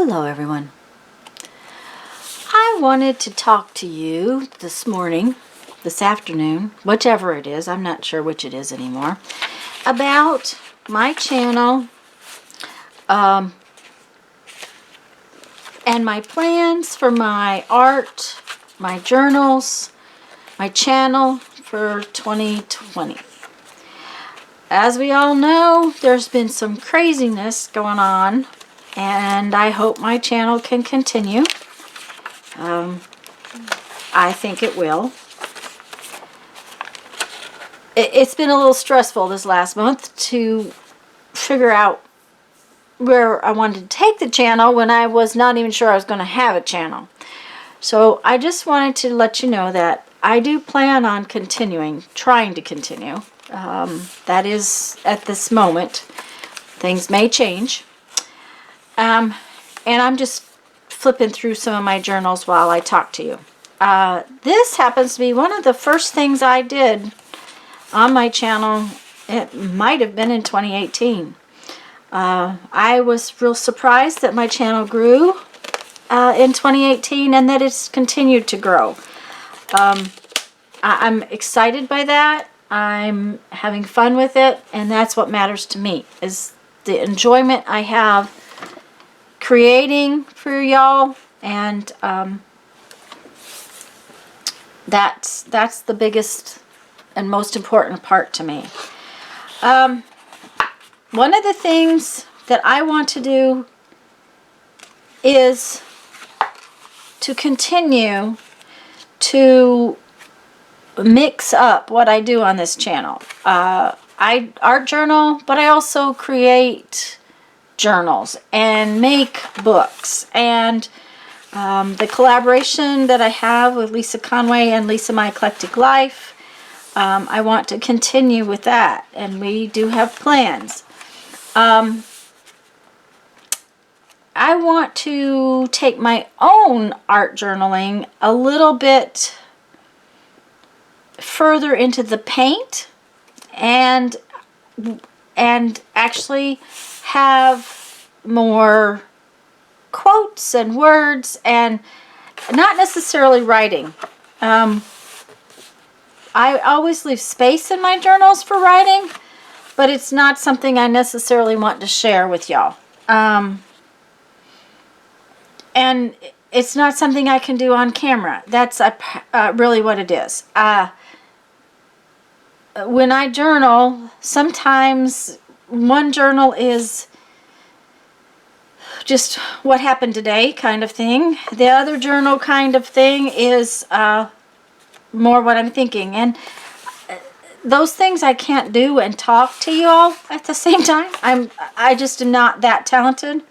Hello everyone. I wanted to talk to you this morning, this afternoon, whichever it is, I'm not sure which it is anymore, about my channel and my plans for my art, my journals, my channel for 2020. As we all know, there's been some craziness going on, and I hope my channel can continue. I think it will. It's been a little stressful this last month to figure out where I wanted to take the channel when I was not even sure I was going to have a channel. So I just wanted to let you know that I do plan on trying to continue. That is at this moment. Things may change. And I'm just flipping through some of my journals while I talk to you. This happens to be one of the first things I did on my channel. It might have been in 2018. I was real surprised that my channel grew in 2018 and that it's continued to grow. I'm excited by that. I'm having fun with it, and that's what matters to me, is the enjoyment I have creating for y'all, and that's the biggest and most important part to me. One of the things that I want to do is to continue to mix up what I do on this channel. I art journal, but I also create journals and make books, and the collaboration that I have with Lisa Conway and Lisa My Eclectic Life, I want to continue with that, and we do have plans. I want to take my own art journaling a little bit further into the paint and actually have more quotes and words, and not necessarily writing. I always leave space in my journals for writing, but it's not something I necessarily want to share with y'all. And it's not something I can do on camera. That's really what it is. When I journal, sometimes one journal is just what happened today kind of thing. The other journal kind of thing is more what I'm thinking. And those things I can't do and talk to you all at the same time. I just am not that talented.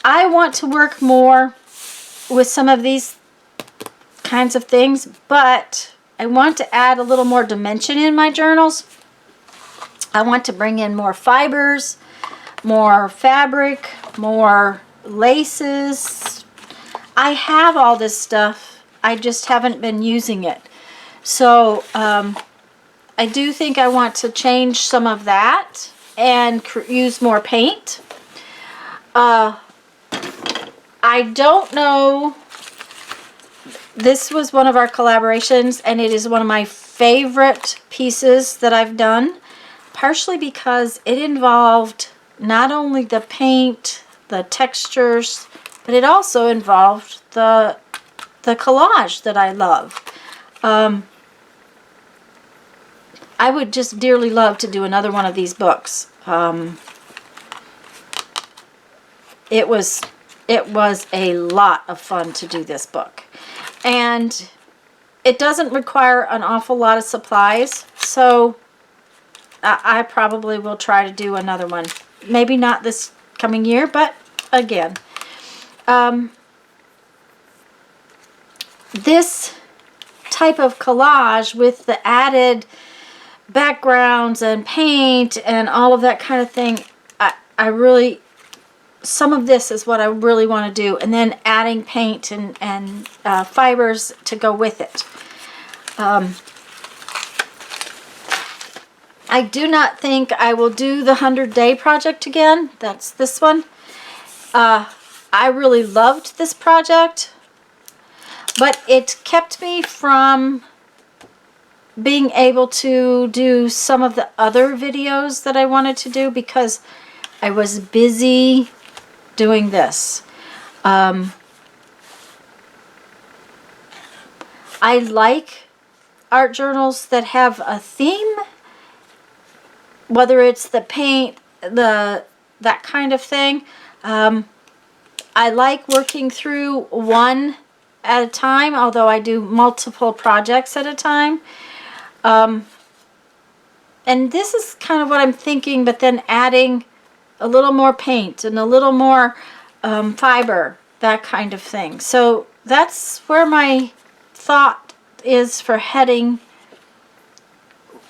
I want to work more with some of these kinds of things, but I want to add a little more dimension in my journals. I want to bring in more fibers, more fabric, more laces. I have all this stuff. I just haven't been using it. So I do think I want to change some of that and use more paint. I don't know. This was one of our collaborations, and it is one of my favorite pieces that I've done, partially because it involved not only the paint, the textures, but it also involved the collage that I love. I would just dearly love to do another one of these books. It was a lot of fun to do this book. And it doesn't require an awful lot of supplies, so I probably will try to do another one. Maybe not this coming year, but again. This type of collage with the added backgrounds and paint and all of that kind of thing, some of this is what I really want to do, and then adding paint and fibers to go with it. I do not think I will do the 100-day project again. That's this one. I really loved this project, but it kept me from being able to do some of the other videos that I wanted to do because I was busy doing this. I like art journals that have a theme, whether it's the paint, that kind of thing. I like working through one at a time, although I do multiple projects at a time. And this is kind of what I'm thinking, but then adding a little more paint and a little more fiber, that kind of thing. So that's where my thought is for heading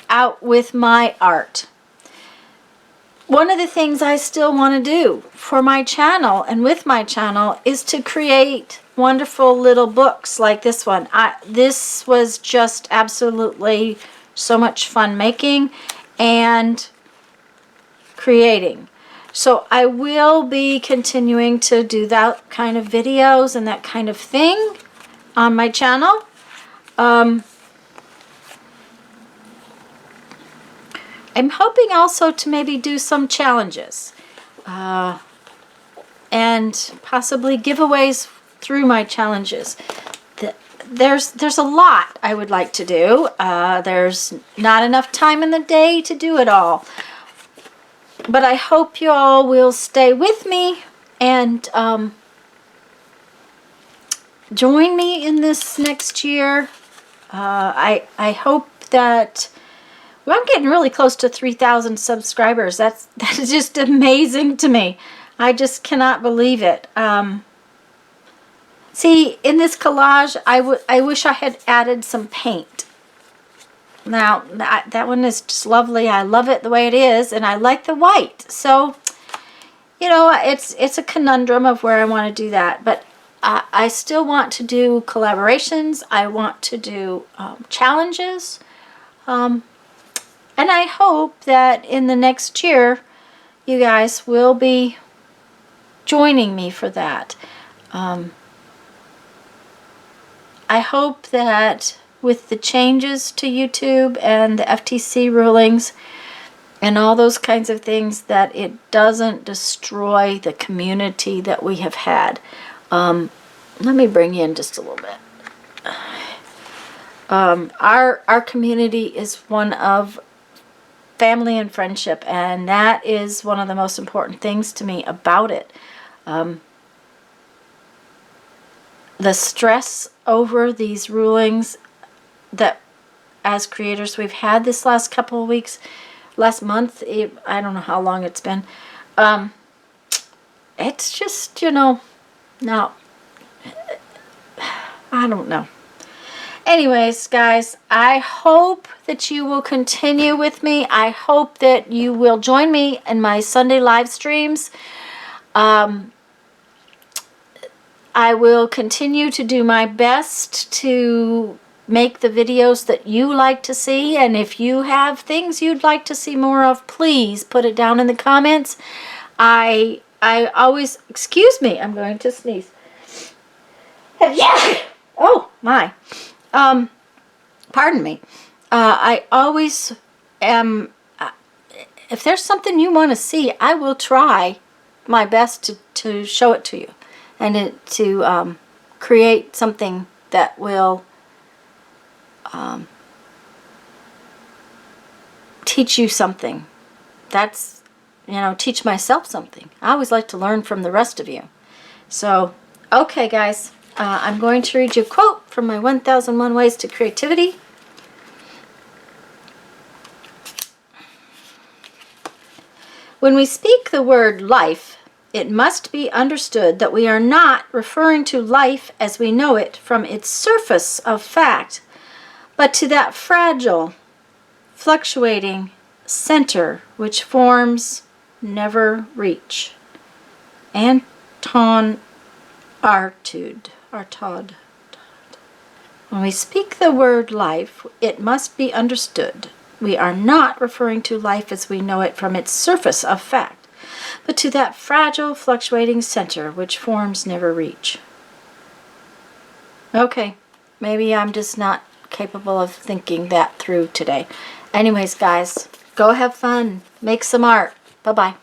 out with my art. One of the things I still want to do for my channel and with my channel is to create wonderful little books like this one. This was just absolutely so much fun making and creating. So I will be continuing to do that kind of videos and that kind of thing on my channel. I'm hoping also to maybe do some challenges and possibly giveaways through my challenges. There's a lot I would like to do. There's not enough time in the day to do it all. But I hope you all will stay with me and join me in this next year. I hope that, well, I'm getting really close to 3,000 subscribers. That is just amazing to me. I just cannot believe it. See, in this collage, I wish I had added some paint. Now, that one is just lovely. I love it the way it is, and I like the white. So, you know, it's a conundrum of where I want to do that. But I still want to do collaborations. I want to do challenges. And I hope that in the next year, you guys will be joining me for that. I hope that with the changes to YouTube and the FTC rulings and all those kinds of things, that it doesn't destroy the community that we have had. Let me bring you in just a little bit. Our community is one of family and friendship, and that is one of the most important things to me about it. The stress over these rulings that as creators we've had this last couple of weeks, last month, I don't know how long it's been. It's just, you know, now, I don't know. Anyways, guys, I hope that you will continue with me. I hope that you will join me in my Sunday live streams. I will continue to do my best to make the videos that you like to see, and if you have things you'd like to see more of, please put it down in the comments. I always, excuse me, I'm going to sneeze. Oh my. Pardon me. I always am, if there's something you want to see, I will try my best to show it to you and to create something that will teach you something. That's, you know, teach myself something. I always like to learn from the rest of you. So, okay guys, I'm going to read you a quote from my 1001 Ways to Creativity. When we speak the word life, it must be understood that we are not referring to life as we know it from its surface of fact, but to that fragile, fluctuating center which forms never reach. Anton Artaud. When we speak the word life, it must be understood we are not referring to life as we know it from its surface of fact, but to that fragile, fluctuating center which forms never reach. Okay, maybe I'm just not capable of thinking that through today. Anyways, guys, go have fun. Make some art. Bye-bye.